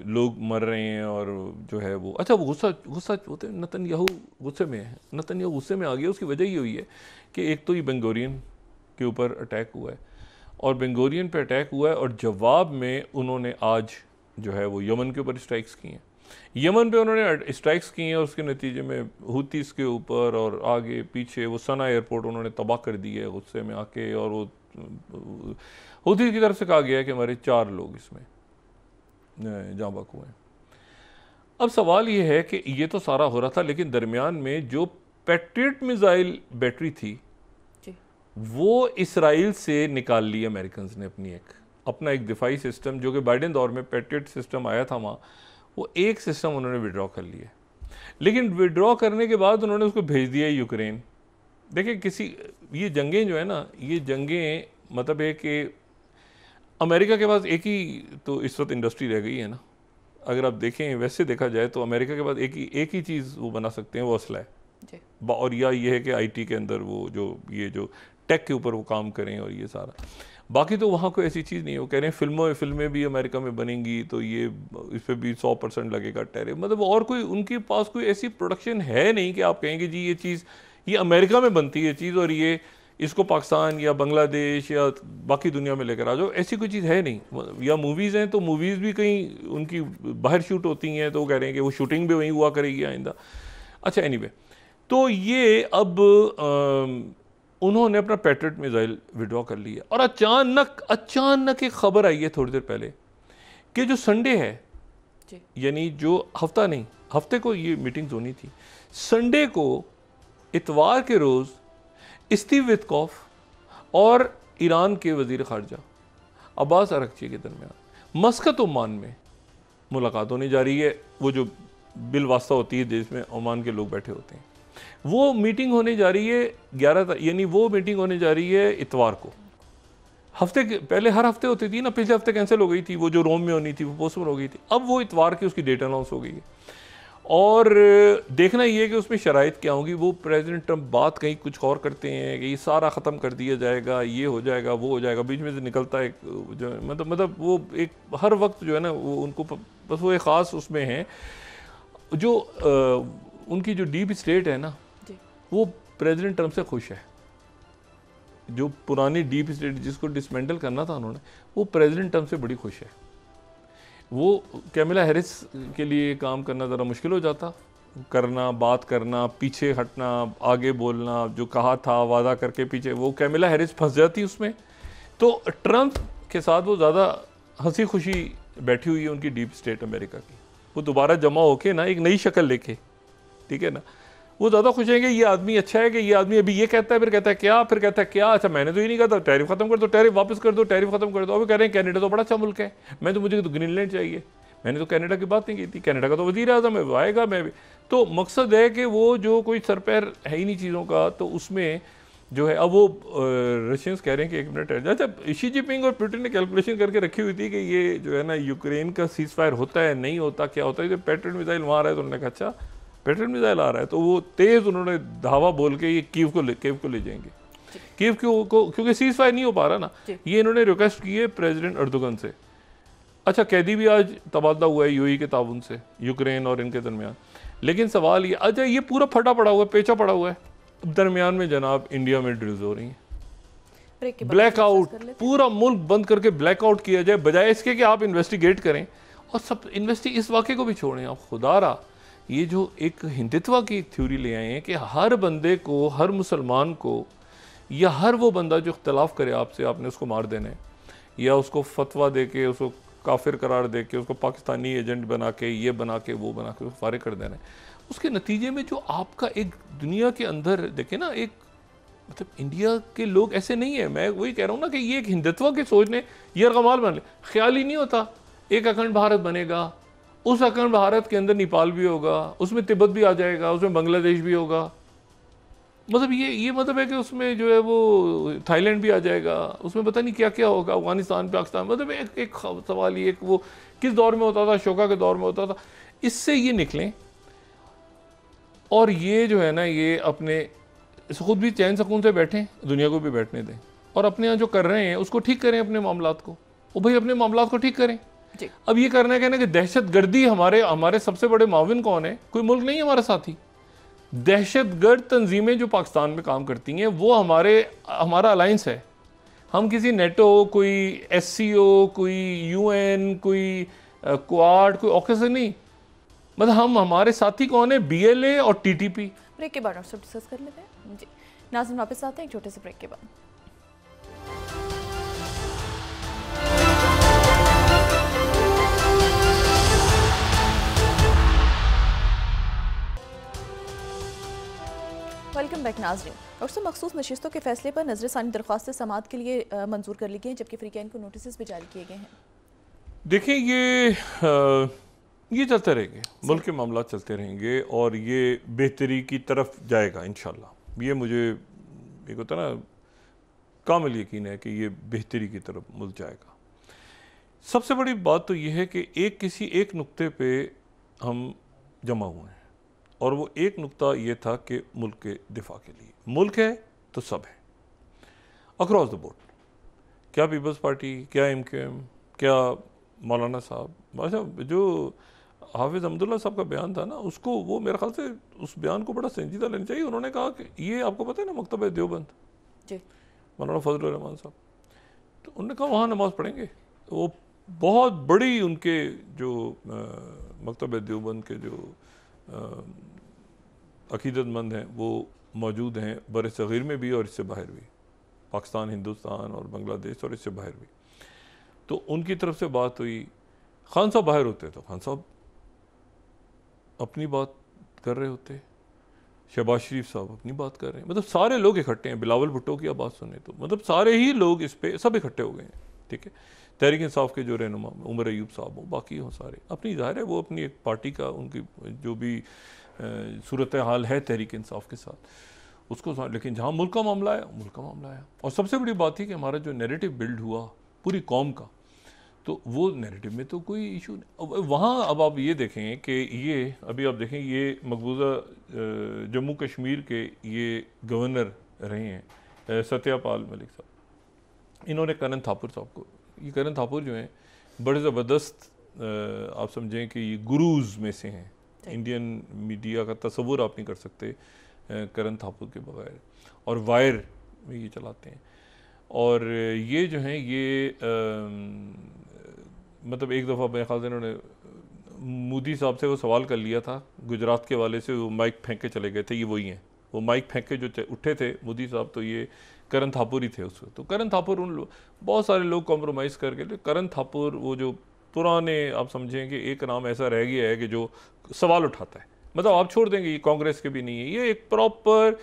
[SPEAKER 2] लोग मर रहे हैं, और जो है वो अच्छा वो गुस्सा होते हैं, नेतन्याहू गुस्से में है, नेतन्याहू गुस्से में आ गया। उसकी वजह ये हुई है कि एक तो ये बेंगोरियन के ऊपर अटैक हुआ है, और बेंगोरियन पे अटैक हुआ है, और जवाब में उन्होंने आज जो है वो यमन के ऊपर स्ट्राइक्स की हैं, यमन पे उन्होंने स्ट्राइक्स की हैं, और उसके नतीजे में हुतीस के ऊपर और आगे पीछे वो सना एयरपोर्ट उन्होंने तबाह कर दी है गुस्से में आके, और वो हुतीस की तरफ से कहा गया है कि हमारे 4 लोग इसमें जाँ बहक हुए हैं। अब सवाल ये है कि ये तो सारा हो रहा था, लेकिन दरमियान में जो पैट्रियट मिसाइल बैटरी थी वो इसराइल से निकाल ली अमेरिकन ने, अपना एक दिफाई सिस्टम, जो कि बाइडेन दौर में पैट्रियट सिस्टम आया था वहाँ, वो एक सिस्टम उन्होंने विड्रॉ कर लिया। लेकिन विड्रॉ करने के बाद उन्होंने उसको भेज दिया यूक्रेन। देखिए ये जंगें जो है ना, ये जंगें मतलब है कि अमेरिका के पास एक ही तो इस वक्त इंडस्ट्री रह गई है ना, अगर आप देखें वैसे देखा जाए तो अमेरिका के पास एक ही चीज़ वो बना सकते हैं, वो असला है, और या ये है कि आईटी के अंदर वो जो टेक के ऊपर वो काम करें, और ये सारा, बाकी तो वहाँ कोई ऐसी चीज़ नहीं है। वो कह रहे हैं फिल्में भी अमेरिका में बनेंगी तो ये इस पर भी 100% लगेगा टैरिफ, मतलब और कोई उनके पास कोई ऐसी प्रोडक्शन है नहीं कि आप कहेंगे जी ये चीज़ ये अमेरिका में बनती है चीज़, और ये इसको पाकिस्तान या बांग्लादेश या बाकी दुनिया में लेकर आ जाओ, ऐसी कोई चीज़ है नहीं। या मूवीज़ हैं तो मूवीज़ भी कहीं उनकी बाहर शूट होती हैं, तो वो कह रहे हैं कि वो शूटिंग भी वहीं हुआ करेगी आइंदा। अच्छा एनीवे, तो ये अब उन्होंने अपना पैट्रियट मिसाइल विड्रॉ कर लिया, और अचानक एक खबर आई है थोड़ी देर पहले कि जो संडे है, यानी जो हफ्ते को ये मीटिंग्स होनी थी, संडे को इतवार के रोज़ स्टीव वित्कॉफ और ईरान के वज़ीर ख़ारजा अब्बास अरगची के दरमियान मस्कत ओमान में मुलाकात होने जा रही है। वो जो बिलवास्ता होती है जिसमें ओमान के लोग बैठे होते हैं, वो मीटिंग होने जा रही है 11, यानी वो मीटिंग होने जा रही है इतवार को। हफ्ते के पहले हर हफ्ते होती थी ना, पिछले हफ्ते कैंसिल हो गई थी, वो जो रोम में होनी थी वो पोस्टपोन हो गई थी, अब वो इतवार की उसकी डेट अनाउंस हो गई है। और देखना ये है कि उसमें शराइत क्या होंगी। वो प्रेसिडेंट ट्रंप बात कहीं कुछ और करते हैं कि ये सारा ख़त्म कर दिया जाएगा, ये हो जाएगा, वो हो जाएगा, बीच में से निकलता है जो मतलब वो एक हर वक्त जो है ना वो उनको बस वो एक ख़ास उसमें है। जो उनकी जो डीप स्टेट है ना, वो प्रेसिडेंट ट्रंप से खुश है। जो पुरानी डीप स्टेट जिसको डिसमेंटल करना था उन्होंने, वो प्रेसिडेंट ट्रंप से बड़ी खुश है। वो कैमिला हैरिस के लिए काम करना ज़रा मुश्किल हो जाता, करना, बात करना, पीछे हटना, आगे बोलना, जो कहा था वादा करके पीछे, वो कैमिला हैरिस फंस जाती उसमें। तो ट्रंप के साथ वो ज़्यादा हंसी खुशी बैठी हुई है उनकी डीप स्टेट अमेरिका की। वो दोबारा जमा होके ना एक नई शक्ल लेके, ठीक है ना, वो ज़्यादा खुश हैं कि ये आदमी अच्छा है, कि ये आदमी अभी ये कहता है, फिर कहता है क्या, फिर कहता है क्या, अच्छा मैंने तो ये नहीं कहा था, टैरिफ खत्म कर दो, टैरिफ वापस कर दो, टैरिफ खत्म कर दो। अभी कह रहे हैं कनाडा तो बड़ा अच्छा मुल्क है, मुझे तो ग्रीनलैंड चाहिए, मैंने तो कनाडा की बात नहीं की थी, कनाडा का तो वज़ीर आज़म है, वो आएगा, मैं भी। तो मकसद है कि वो जो कोई सर पैर है ही नहीं चीज़ों का, तो उसमें जो है अब वो रशियंस कह रहे हैं कि 1 मिनट है। अच्छा शी जिनपिंग और पुतिन ने कैलकुलेशन करके रखी हुई थी कि ये जो है ना यूक्रेन का सीज़ फायर होता है नहीं होता, क्या होता है, जब पैट्रियट मिसाइल वहाँ आ रहा है तो उन्होंने कहा अच्छा पैट्रियट मिसाइल आ रहा है, तो वो तेज़ उन्होंने धावा बोल के ये कीव को ले जाएंगे। कीव क्योंकि सीज फायर नहीं हो पा रहा ना, ये इन्होंने रिक्वेस्ट की है प्रेसिडेंट अर्दोगन से। अच्छा, कैदी भी आज तबादला हुआ है यूएई के ताउन से, यूक्रेन और इनके दरमियान। लेकिन सवाल ये, अच्छा ये पूरा फटा पड़ा हुआ है, पेचा पड़ा हुआ है, दरमियान में जनाब इंडिया में ड्रिल्स हो रही हैं। ब्लैकआउट, पूरा मुल्क बंद करके ब्लैकआउट किया जाए, बजाय इसके कि आप इन्वेस्टिगेट करें और सब इस वाक़े को भी छोड़ें। आप खुदारा ये जो एक हिंदुत्व की एक थ्योरी ले आए हैं कि हर बंदे को, हर मुसलमान को, या हर वो बंदा जो इख्तलाफ करे आपसे, आपने उसको मार देना है, या उसको फतवा दे के, उसको काफिर करार दे के, उसको पाकिस्तानी एजेंट बना के, ये बना के, वो बना के उसको फारिग कर देना है। उसके नतीजे में जो आपका एक दुनिया के अंदर देखे ना, एक मतलब इंडिया के लोग ऐसे नहीं है। मैं वही कह रहा हूँ ना कि ये एक हिंदुत्व की सोच ने ये कमाल बन ले, ख्याल ही नहीं होता एक अखंड भारत बनेगा, उस अखंड भारत के अंदर नेपाल भी होगा, उसमें तिब्बत भी आ जाएगा, उसमें बांग्लादेश भी होगा, मतलब ये मतलब है कि उसमें जो है वो थाईलैंड भी आ जाएगा, उसमें पता नहीं क्या क्या होगा, अफगानिस्तान, पाकिस्तान। मतलब एक सवाल ये, एक वो किस दौर में होता था, शोका के दौर में होता था। इससे ये निकलें और ये जो है ना, ये अपने खुद भी चैन सुकून से बैठें, दुनिया को भी बैठने दें, और अपने यहाँ जो कर रहे हैं उसको ठीक करें, अपने मामलात को। वो भाई अपने मामलात को ठीक करें। अब ये करना है कहना कि दहशतगर्दी, हमारे सबसे बड़े माविन कौन है? कोई मुल्क नहीं है हमारा साथी। दहशतगर्द तंजीमें जो पाकिस्तान में काम करती हैं वो हमारा अलायंस है। हम किसी नेटो, कोई एससीओ, कोई यूएन, कोई क्वाड, कोई ऑकस नहीं, मतलब हमारे साथी कौन है? बीएलए और टीटीपी।
[SPEAKER 1] ब्रेक के बाद और सब डिस्कस कर लेते हैं जी। नाज़रीन वापस आते हैं एक छोटे से ब्रेक के बाद। वेलकम बैक नाज़रीन। डॉक्टर साहब, मखसूस नशिस्तों के फैसले पर नजरसानी दरख्वास्तें समाअत के लिए मंजूर कर ली गई हैं, जबकि फ्रीकैन को नोटिस भी जारी किए गए हैं। देखिए
[SPEAKER 2] ये चलते रहेंगे, मुल्क के मामला चलते रहेंगे और ये बेहतरी की तरफ जाएगा इंशाल्लाह। ये मुझे एक होता ना कामिल यकीन है कि ये बेहतरी की तरफ मुल्क जाएगा। सबसे बड़ी बात तो ये है कि किसी एक नुक्ते पे हम जमा हुए हैं, और वो एक नुक्ता ये था कि मुल्क के दिफा के लिए, मुल्क है तो सब है, अक्रॉस द बोर्ड। क्या पीपल्स पार्टी, क्या एमक्यूएम, क्या मौलाना साहब, अच्छा जो हाफिज़ अहमदुल्ला साहब का बयान था ना, उसको वो मेरे ख्याल से उस बयान को बड़ा संजीदा लेना चाहिए। उन्होंने कहा कि ये आपको पता है ना मकतब देवबंद, मौलाना फजलुर रहमान साहब, तो उन्होंने कहा वहाँ नमाज़ पढ़ेंगे। वो बहुत बड़ी उनके जो मकतब देवबंद के जो अकीदतमंद हैं वो मौजूद हैं बर सग़ीर में भी और इससे बाहर भी, पाकिस्तान, हिंदुस्तान और बांग्लादेश और इससे बाहर भी। तो उनकी तरफ से बात हुई। खान साहब बाहर होते तो खान साहब अपनी बात कर रहे होते, शहबाज शरीफ साहब अपनी बात कर रहे हैं, मतलब सारे लोग इकट्ठे हैं। बिलावल भुट्टो की आप बात सुने तो मतलब सारे ही लोग इस पे सब इकट्ठे हो गए हैं। ठीक है, तहरीक इंसाफ के जो रहनुमा उमर अयूब साहब हो, बाकी हो सारे अपनी, जाहिर है वो अपनी एक पार्टी का, उनकी जो भी सूरत हाल है तहरीक इंसाफ के साथ उसको, लेकिन जहाँ मुल्क का मामला आया, मुल्क का मामला आया। और सबसे बड़ी बात थी कि हमारा जो नैरेटिव बिल्ड हुआ पूरी कौम का, तो वो नैरेटिव में तो कोई इशू नहीं। वहाँ अब आप ये देखें कि ये अभी आप देखें, ये मकबूजा जम्मू कश्मीर के ये गवर्नर रहे हैं सत्यपाल मलिक साहब, इन्होंने करण थापुर साहब को, ये करण थापुर जो हैं बड़े ज़बरदस्त, आप समझें कि ये गुरूज में से हैं। इंडियन मीडिया का तस्वुर आप नहीं कर सकते करण थापुर के बगैर, और वायर में ये चलाते हैं। और ये जो हैं ये मतलब एक दफ़ा मेरे ख्याल से इन्होंने मोदी साहब से वो सवाल कर लिया था गुजरात के वाले से, वो माइक फेंक के चले गए थे, ये वही हैं। वो माइक फेंक के जो उठे थे मोदी साहब, तो ये करण थापुर ही थे उस वक्त। तो करण थापुर बहुत सारे लोग कॉम्प्रोमाइज़ करके, तो करण थापुर वो जो पुराने, आप समझें कि एक नाम ऐसा रह गया है कि जो सवाल उठाता है, मतलब आप छोड़ देंगे, ये कांग्रेस के भी नहीं है, ये एक प्रॉपर,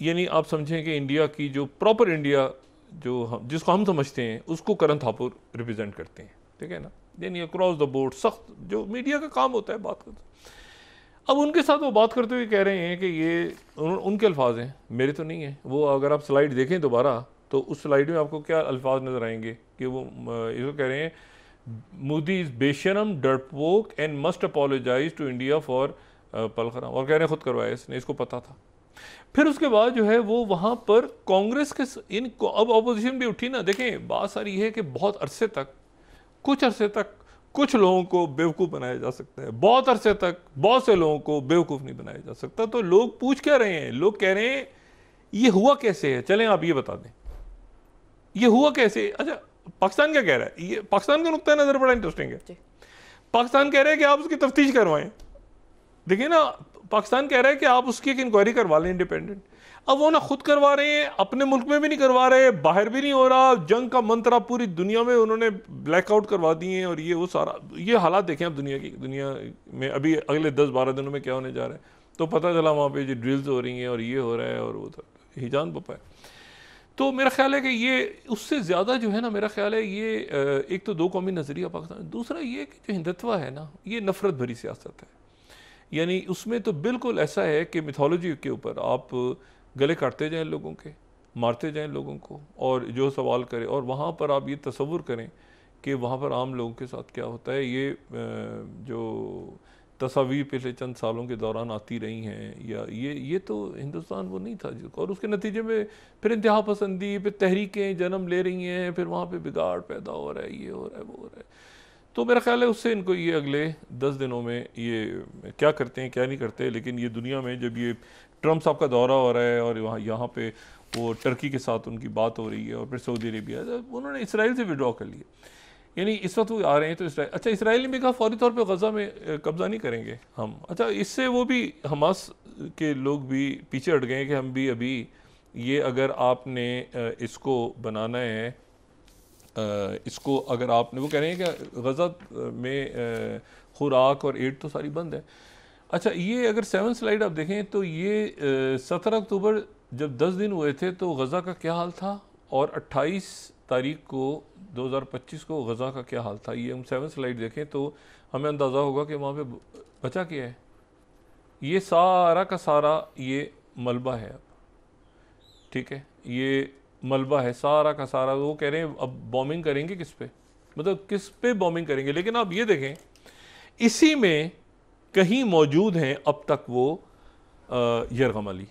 [SPEAKER 2] यानी आप समझें कि इंडिया की जो प्रॉपर इंडिया जो जिसको हम समझते हैं उसको करण थापुर रिप्रेजेंट करते हैं। ठीक है ना, यानी अक्रॉस द बोर्ड सख्त जो मीडिया का काम होता है बात करते। अब उनके साथ वो बात करते हुए कह रहे हैं कि ये उनके अल्फाज हैं, मेरे तो नहीं है। वो अगर आप स्लाइड देखें दोबारा तो उस स्लाइड में आपको क्या अल्फाज नज़र आएंगे कि वो इसको कह रहे हैं, मोदी इज़ बेशरम, डरपोक and must apologise to India for पलखराम, और कह रहे हैं खुद करवाया इसने, इसको पता था। फिर उसके बाद जो है वो वहाँ पर कांग्रेस के इन अब ऑपोजिशन भी उठी ना। देखें बात सारी है कि बहुत अरसे तक, कुछ अरसे तक कुछ लोगों को बेवकूफ़ बनाया जा सकता है, बहुत अरसे तक बहुत से लोगों को बेवकूफ़ नहीं बनाया जा सकता। तो लोग पूछ क्या रहे हैं, लोग कह रहे हैं ये हुआ कैसे है, चलें आप ये बता दें ये हुआ कैसे। अच्छा पाकिस्तान क्या कह रहा है, ये पाकिस्तान का नुक्ता नज़र बड़ा इंटरेस्टिंग है। पाकिस्तान कह रहा है कि आप उसकी तफ्तीश करवाएं। देखिए ना, पाकिस्तान कह रहा है कि आप उसकी एक इंक्वायरी करवा लें इंडिपेंडेंट। अब वो ना खुद करवा रहे हैं, अपने मुल्क में भी नहीं करवा रहे, बाहर भी नहीं हो रहा, जंग का मंत्रा पूरी दुनिया में उन्होंने ब्लैकआउट करवा दिए हैं। और ये वो सारा ये हालात देखें आप दुनिया में अभी अगले 10-12 दिनों में क्या होने जा रहा है। तो पता चला वहाँ पे जो ड्रिल्स हो रही हैं और ये हो रहा है और वो हिजान पपा है। तो मेरा ख्याल है कि ये उससे ज़्यादा जो है ना, मेरा ख्याल है ये एक तो दो कौमी नज़रिया पाकिस्तान, दूसरा ये कि जो हिंदुत्व है ना, ये नफ़रत भरी सियासत है। यानी उसमें तो बिल्कुल ऐसा है कि मिथोलॉजी के ऊपर आप गले काटते जाएं लोगों के, मारते जाएं लोगों को, और जो सवाल करें, और वहाँ पर आप ये तसव्वुर करें कि वहाँ पर आम लोगों के साथ क्या होता है। ये जो तस्वीर पिछले चंद सालों के दौरान आती रही हैं, या ये तो हिंदुस्तान वो नहीं था। और उसके नतीजे में फिर इंतहा पसंदी, फिर तहरीकें जन्म ले रही हैं, फिर वहाँ पे बिगाड़ पैदा हो रहा है, ये हो रहा है, वो हो रहा है। तो मेरा ख्याल है उससे इनको ये अगले 10 दिनों में ये क्या करते हैं क्या नहीं करते। लेकिन ये दुनिया में जब ये ट्रम्प साहब का दौरा हो रहा है और यहाँ पे वो टर्की के साथ उनकी बात हो रही है, और फिर सऊदी अरेबिया, उन्होंने इसराइल से विड्रॉ कर लिया। यानी इस वक्त वो आ रहे हैं तो इसराइल, अच्छा इसराइल ने कहा फौरी तौर पे गज़ा में कब्ज़ा नहीं करेंगे हम। अच्छा इससे वो भी हमास के लोग भी पीछे हट गए कि हम भी अभी ये अगर आपने इसको बनाना है, इसको अगर आपने, वो कह रहे हैं कि गज़ा में खुराक और एड तो सारी बंद है। अच्छा ये अगर 7 स्लाइड आप देखें तो ये 17 अक्टूबर जब 10 दिन हुए थे तो गज़ा का क्या हाल था, और 28 तारीख को 2025 को गज़ा का क्या हाल था। ये हम 7 स्लाइड देखें तो हमें अंदाज़ा होगा कि वहाँ पे बचा क्या है। ये सारा का सारा ये मलबा है अब, ठीक है, ये मलबा है सारा का सारा। वो कह रहे हैं अब बॉम्बिंग करेंगे किस पे, मतलब किस पे बॉम्बिंग करेंगे। लेकिन आप ये देखें इसी में कहीं मौजूद हैं अब तक वो यरगमाली,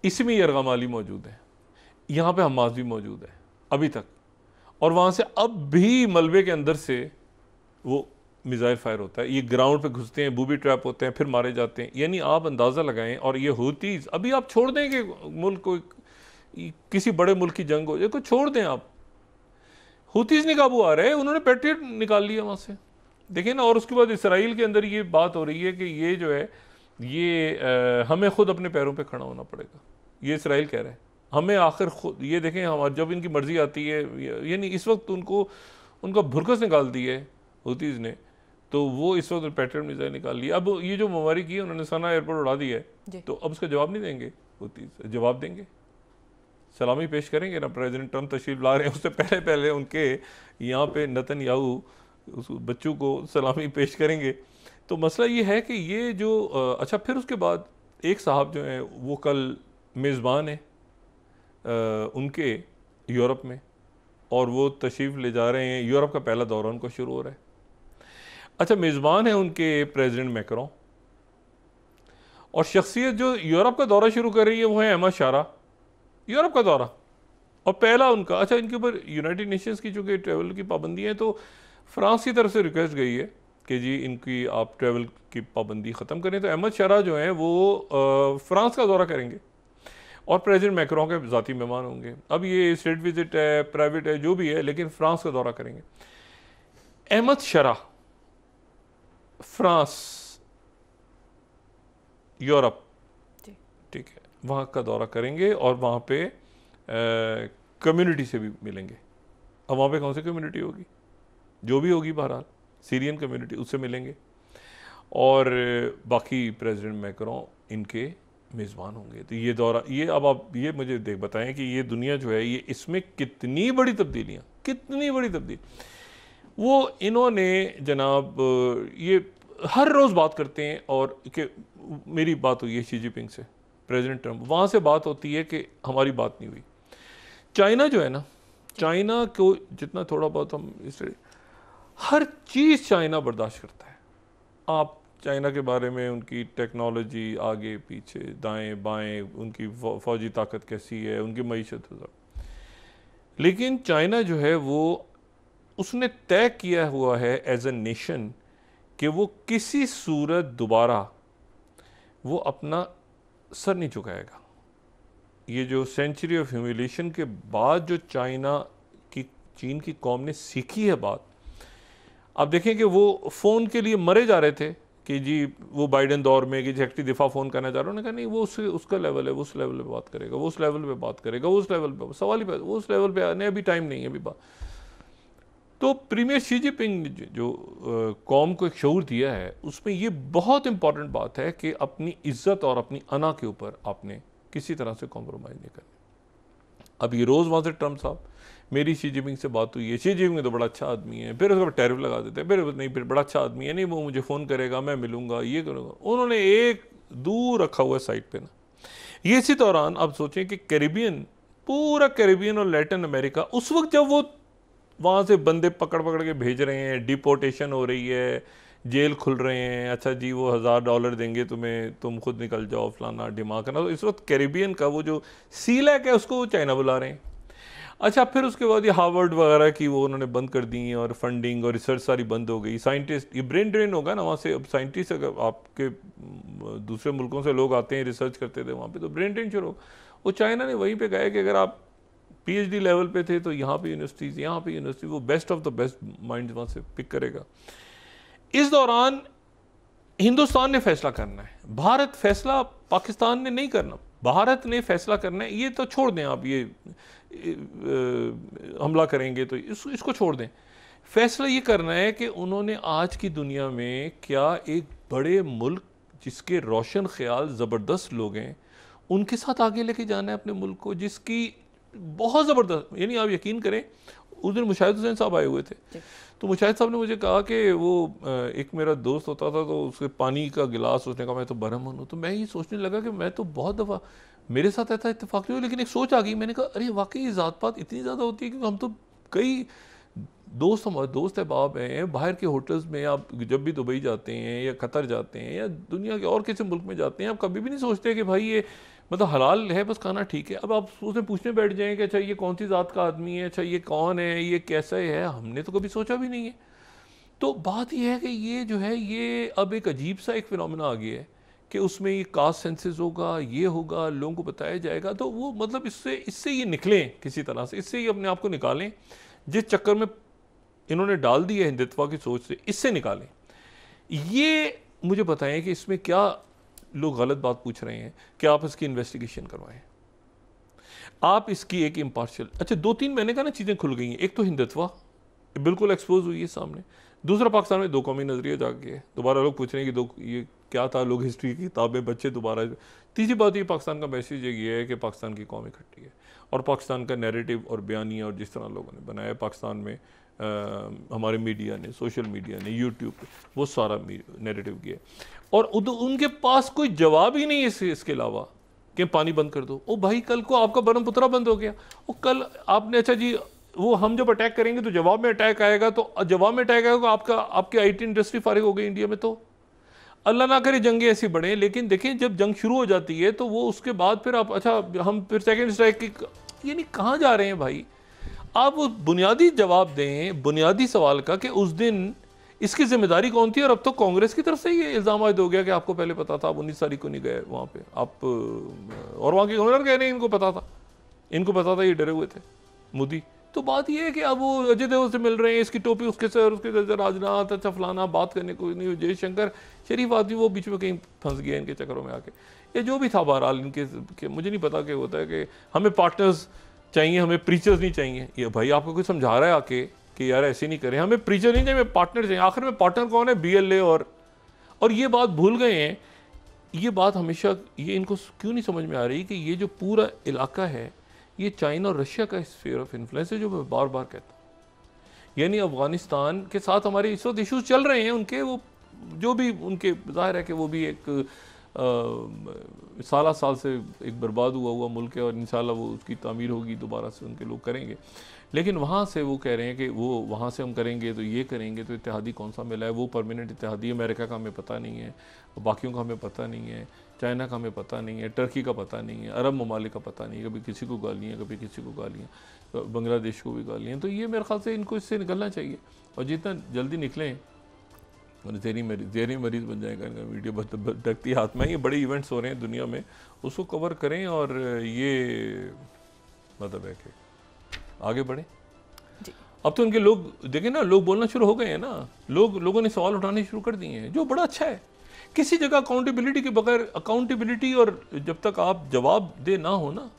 [SPEAKER 2] इसमें यरगमाली मौजूद है, यहाँ पे हमास भी मौजूद है अभी तक, और वहाँ से अब भी मलबे के अंदर से वो मिसाइल फायर होता है। ये ग्राउंड पे घुसते हैं, बूबी ट्रैप होते हैं, फिर मारे जाते हैं। यानी आप अंदाज़ा लगाएं। और ये हूतीज़ अभी आप छोड़ दें कि मुल्क को किसी बड़े मुल्क की जंग हो जाए, को छोड़ दें आप, हूतीज़ नहीं काबू आ रहे, उन्होंने पेट्रियट निकाल लिया वहाँ से, देखें ना। और उसके बाद इसराइल के अंदर ये बात हो रही है कि ये जो है ये हमें खुद अपने पैरों पे खड़ा होना पड़ेगा, ये इसराइल कह रहा है हमें आखिर खुद। ये देखें हमारे जब इनकी मर्जी आती है, यानी इस वक्त उनका भुरकस निकाल दी है हूतीज़ ने, तो वो इस वक्त पेट्रियट मिसाइल निकाल लिया। अब ये जो मवारी की है उन्होंने सना एयरपोर्ट उड़ा दिया है, तो अब उसका जवाब नहीं देंगे हूतीज़, जवाब देंगे, सलामी पेश करेंगे ना। प्रेसिडेंट ट्रम्प तशरीफ ला रहे हैं, उससे पहले उनके यहाँ पे नेतन्याहू उस बच्चों को सलामी पेश करेंगे। तो मसला ये है कि ये जो अच्छा फिर उसके बाद एक साहब जो हैं वो कल मेज़बान हैं उनके यूरोप में, और वो तशरीफ़ ले जा रहे हैं, यूरोप का पहला दौरा उनको शुरू हो रहा है। अच्छा मेज़बान है उनके प्रेसिडेंट मैक्रोन, और शख्सियत जो यूरोप का दौरा शुरू कर रही है वो है अहमद शारा, यूरोप का दौरा और पहला उनका। अच्छा इनके ऊपर यूनाइटेड नेशंस की चूँकि ट्रैवल की पाबंदी है, तो फ्रांस की तरफ से रिक्वेस्ट गई है कि जी इनकी आप ट्रैवल की पाबंदी ख़त्म करें। तो अहमद शारा जो हैं वो फ्रांस का दौरा करेंगे और प्रेसिडेंट मैक्रोन के ज़ाती मेहमान होंगे। अब ये स्टेट विजिट है, प्राइवेट है, जो भी है, लेकिन फ्रांस का दौरा करेंगे। अहमद शारा फ्रांस, यूरोप, ठीक है, वहाँ का दौरा करेंगे और वहाँ पे कम्युनिटी से भी मिलेंगे। अब वहाँ पे कौन सी कम्युनिटी होगी, जो भी होगी, बहरहाल सीरियन कम्युनिटी, उससे मिलेंगे। और बाकी प्रेसिडेंट मैक्रोन इनके मेज़बान होंगे। तो ये दौरा, ये अब आप ये मुझे बताएं कि ये दुनिया जो है ये इसमें कितनी बड़ी तब्दीलियाँ, कितनी बड़ी तब्दीली वो इन्होंने जनाब ये हर रोज़ बात करते हैं। और कि मेरी बात हुई है शी जिनपिंग से, प्रेसिडेंट ट्रम्प, वहाँ से बात होती है कि हमारी बात नहीं हुई। चाइना जो है ना, चाइना को जितना थोड़ा बहुत हम इस हर चीज़ चाइना बर्दाश्त करता है। आप चाइना के बारे में, उनकी टेक्नोलॉजी आगे पीछे दाएं बाएं, उनकी फौजी ताकत कैसी है, उनकी मईशत, लेकिन चाइना जो है वो उसने तय किया हुआ है एज ए नेशन कि वो किसी सूरत दोबारा वो अपना सर नहीं झुकाएगा। ये जो सेंचुरी ऑफ ह्यूमिलेशन के बाद जो चीन की कौम ने सीखी है बात, आप देखें कि वो फ़ोन के लिए मरे जा रहे थे कि जी वो बाइडेन दौर में कि सेक्रेटरी दिफा फ़ोन करना चाह रहा है, उन्होंने कहा नहीं वो उसका लेवल है, वो उस लेवल पे बात करेगा, वो उस लेवल पे बात करेगा, वो उस लेवल पे, सवाल ही पे वो उस लेवल पे आने अभी टाइम नहीं है अभी बात। तो प्रीमियर शी जिनपिंग ने जो कौम को एक शऊर दिया है, उसमें ये बहुत इंपॉर्टेंट बात है कि अपनी इज्जत और अपनी अना के ऊपर आपने किसी तरह से कॉम्प्रोमाइज़ नहीं करनी। अब ये रोज़ वहाँ से ट्रम्प साहब, मेरी शी जिनपिंग से बात हुई है, शी जिनपिंग तो बड़ा अच्छा आदमी है, फिर उसके बाद टैरिफ लगा देते हैं, फिर नहीं फिर बड़ा अच्छा आदमी है, नहीं वो मुझे फ़ोन करेगा, मैं मिलूंगा, ये करूँगा। उन्होंने एक दूर रखा हुआ साइड पे ना। ये इसी दौरान आप सोचें कि कैरिबियन, पूरा कैरिबियन और लैटिन अमेरिका उस वक्त जब वो वहाँ से बंदे पकड़ पकड़ के भेज रहे हैं, डिपोर्टेशन हो रही है, जेल खुल रहे हैं, अच्छा जी वो $1000 देंगे तुम्हें, तुम खुद निकल जाओ, फलाना दिमाग करना। तो इस वक्त कैरिबियन का वो जो सी लैक है उसको चाइना बुला रहे हैं। अच्छा फिर उसके बाद ये हार्वर्ड वगैरह की वो उन्होंने बंद कर दी और फंडिंग और रिसर्च सारी बंद हो गई। साइंटिस्ट, ये ब्रेन ड्रेन होगा ना वहाँ से। अब साइंटिस्ट अगर आपके दूसरे मुल्कों से लोग आते हैं, रिसर्च करते थे वहाँ पे, तो ब्रेन ड्रेन शुरू हो। वो चाइना ने वहीं पे कहा कि अगर आप PhD लेवल पे थे तो यहाँ पे यूनिवर्सिटीज़, यहाँ पे यूनिवर्सिटी, वो best of the best mind वहाँ से पिक करेगा। इस दौरान हिंदुस्तान ने फैसला करना है, भारत फैसला पाकिस्तान ने नहीं करना, भारत ने फैसला करना है। ये तो छोड़ दें आप, ये हमला करेंगे तो इसको छोड़ दें। फैसला ये करना है कि उन्होंने आज की दुनिया में क्या एक बड़े मुल्क जिसके रोशन ख्याल ज़बरदस्त लोग हैं, उनके साथ आगे लेके जाना है अपने मुल्क को, जिसकी बहुत ज़बरदस्त, यानी आप यकीन करें उस दिन मुशाहिद हुसैन साहब आए हुए थे, तो मुशाहिद साहब ने मुझे कहा कि वो एक मेरा दोस्त होता था तो उसके पानी का गिलास, उसने कहा मैं तो बरहम हूँ। तो मैं ये सोचने लगा कि मैं तो बहुत दफ़ा मेरे साथ ऐसा इत्तेफाक नहीं हुआ, लेकिन एक सोच आ गई, मैंने कहा अरे वाकई ज़ात पात इतनी ज़्यादा होती है कि हम तो कई दोस्त, हमारे दोस्त अहबाब हैं बाहर के होटल्स में, आप जब भी दुबई जाते हैं या कतर जाते हैं या दुनिया के और किसी मुल्क में जाते हैं, आप कभी भी नहीं सोचते कि भाई ये मतलब हलाल है, बस खाना ठीक है। अब आप उससे पूछने बैठ जाएं कि अच्छा ये कौन सी ज़ात का आदमी है, अच्छा ये कौन है, ये कैसा है, हमने तो कभी सोचा भी नहीं है। तो बात यह है कि ये जो है ये अब एक अजीब सा एक फिनोमेना आ गया है कि उसमें ये कास्ट सेंसस होगा, ये होगा, लोगों को बताया जाएगा। तो वो मतलब इससे ये निकलें किसी तरह से, इससे ये अपने आप को निकालें, जिस चक्कर में इन्होंने डाल दी है हिंदुत्व की सोच से, इससे निकालें। ये मुझे बताएं कि इसमें क्या लोग गलत बात पूछ रहे हैं कि आप इसकी इन्वेस्टिगेशन करवाएं, आप इसकी एक इम्पार्शियल, अच्छा 2-3 महीने का ना चीज़ें खुल गई हैं। एक तो हिंदुत्व बिल्कुल एक्सपोज हुई है सामने, दूसरा पाकिस्तान में 2 कौमी नज़रिया जाके है, दोबारा लोग पूछ रहे हैं कि ये क्या था, लोग हिस्ट्री की किताबें बच्चे दोबारा। तीसरी बात ये पाकिस्तान का मैसेज ये है कि पाकिस्तान की कौम इकट्ठी है और पाकिस्तान का नैरेटिव और बयानिया और जिस तरह लोगों ने बनाया पाकिस्तान में, हमारे मीडिया ने, सोशल मीडिया ने, यूट्यूब पे वो सारा नैरेटिव किया और उनके पास कोई जवाब ही नहीं है इसके अलावा कि पानी बंद कर दो। ओ भाई कल को आपका ब्रह्मपुत्रा बंद हो गया, वो कल आपने, अच्छा जी वो हम जब अटैक करेंगे तो जवाब में अटैक आएगा, तो जवाब में अटैक आएगा आपकी IT इंडस्ट्री फारिग हो गई इंडिया में। तो अल्लाह ना करे जंगें ऐसी बढ़े, लेकिन देखें जब जंग शुरू हो जाती है तो वो उसके बाद फिर आप, अच्छा हम फिर सेकेंड स्ट्राइक की, ये नहीं कहाँ जा रहे हैं भाई। आप वो बुनियादी जवाब दें बुनियादी सवाल का कि उस दिन इसकी जिम्मेदारी कौन थी। और अब तो कांग्रेस की तरफ से ये इल्ज़ाम आयद हो गया कि आपको पहले पता था, आप 19 तारीख को नहीं गए वहाँ पे आप, और वहाँ के गवर्नर कह रहे हैं इनको पता था, ये डरे हुए थे मोदी। तो बात ये है कि अब वो अजय देवगन से मिल रहे हैं, इसकी टोपी उसके सर, उसके सर राजनाथ, अच्छा फलाना, बात करने को नहीं, जयशंकर शरीफ आदमी, वो बीच में कहीं फंस गया इनके चक्करों में आके, या जो भी था। बहरहाल इनके मुझे नहीं पता कि होता है कि हमें पार्टनर्स चाहिए, हमें प्रीचर्स नहीं चाहिए। ये भाई आपको कोई समझा रहा है आके कि यार ऐसे नहीं करें, हमें प्रीचर नहीं चाहिए, हमें पार्टनर चाहिए। आखिर में पार्टनर कौन है? BLA। और ये बात भूल गए हैं। ये बात हमेशा ये इनको क्यों नहीं समझ में आ रही कि ये जो पूरा इलाका है ये चाइना और रशिया का स्फीयर ऑफ इन्फ्लुएंस है, जो मैं बार बार कहता हूँ। यानी अफगानिस्तान के साथ हमारे इस वक्त इशूज़ चल रहे हैं उनके, वो जो भी उनके ज़ाहिर है कि वो भी एक साल से एक बर्बाद हुआ मुल्क है और इंशाल्लाह वो उसकी तामीर होगी, दोबारा से उनके लोग करेंगे। लेकिन वहाँ से वो कह रहे हैं कि वो वहाँ से हम करेंगे तो ये करेंगे, तो इत्तेहादी कौन सा मिला है, वो परमानेंट इत्तेहादी अमेरिका का हमें पता नहीं है, बाकियों का हमें पता नहीं है, चाइना का हमें पता नहीं है, टर्की का पता नहीं है, अरब ममालिक का पता नहीं है, कभी किसी को गालियाँ, कभी किसी को गालियाँ, बांग्लादेश को भी गालियाँ। तो ये मेरे ख्याल से इनको इससे निकलना चाहिए, और जितना जल्दी निकलें और जहरी मरीज़ बन जाएगा इनका वीडियो भटकती हाथ में। ये बड़े इवेंट्स हो रहे हैं दुनिया में, उसको कवर करें और ये मतलब है कि आगे बढ़ें। अब तो उनके लोग देखें ना, लोग बोलना शुरू हो गए हैं ना, लोगों ने सवाल उठाने शुरू कर दिए हैं, जो बड़ा अच्छा है। किसी जगह अकाउंटेबिलिटी के बगैर, अकाउंटेबिलिटी और जब तक आप जवाब दे ना हो ना,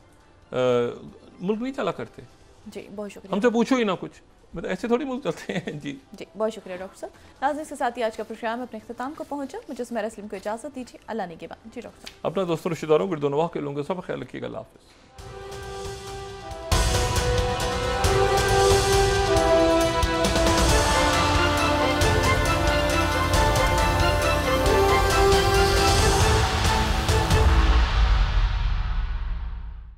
[SPEAKER 2] मुल्क नहीं चला करते।
[SPEAKER 1] जी बहुत शुक्रिया।
[SPEAKER 2] हमसे पूछो ही ना कुछ, मतलब ऐसे थोड़ी मुल्क चलते हैं। जी
[SPEAKER 1] बहुत शुक्रिया डॉक्टर साहब। नाज़रीन, इसके साथ ही आज का प्रोग्राम अपने इख्तिताम को पहुंचा। मुझे सुमेरा सलीम को इजाज़त दीजिए। अल्लाह ने के बाद। जी डॉक्टर साहब।
[SPEAKER 2] अपना दोस्तों रिश्तेदारों गिरदोनवाह के लोगों का सब ख्याल रखिएगा। अल्लाह हाफ़िज़।